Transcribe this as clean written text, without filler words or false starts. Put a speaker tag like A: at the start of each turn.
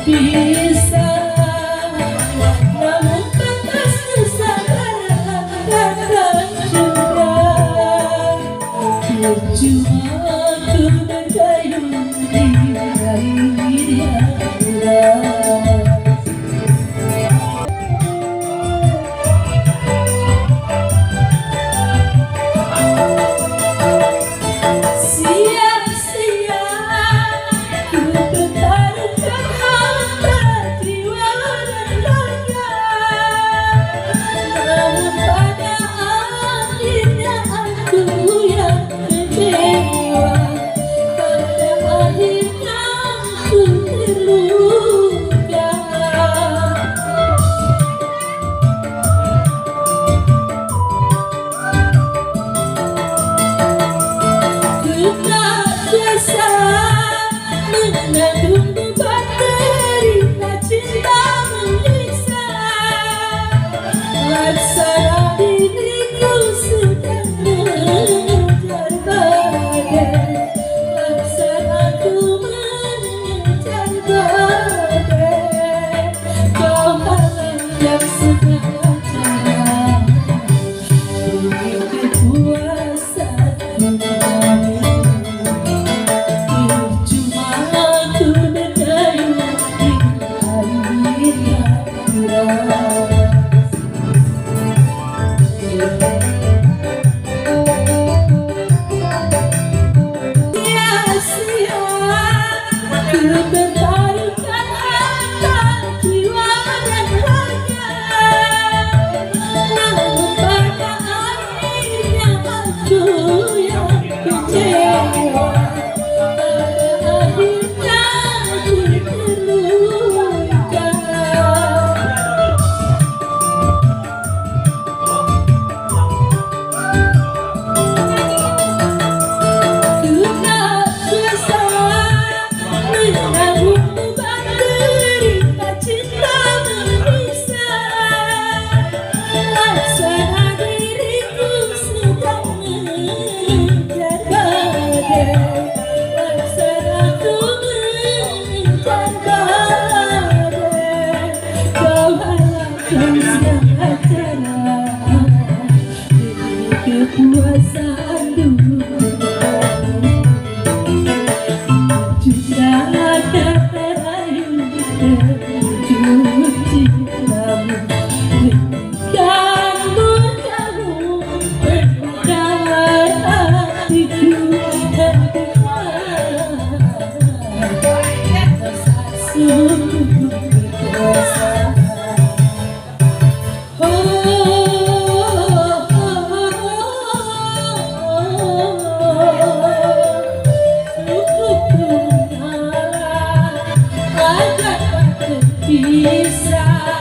A: bisa, namun batasnya sadarlah datang juga. Percuma ku berdayung di air yang deras. Sia-sia ku bertaruhkan harta, jiwa dan raga, namun pada akhirnya aku yang kecewa. Pada akhirnya aku terluka. Ku tak biasa menanggung beban derita cinta menyiksa. Laksana diriku sedang mengejar badai, laksanaku mengejar badai. Kau halang yang segala cara demi kekuasaanmu. Percuma ku berdayung di air yang deras. Sia-sia ku bertaruhkan harta, jiwa dan raga, namun pada akhirnya aku yang kecewa. Pada akhirnya aku terluka. Ku tak biasa menanggung beban derita cinta menyiksa. Laksana diriku sedang mengejar badai, laksanaku mengejar badai. Kau halangkan segala cara demi kekuasaanmu. Sudah kata lain terwujud cintamu. Berikanmu kamu berbekal hatiku dan rasa sungguh berkuasa. Agar tak terpisah.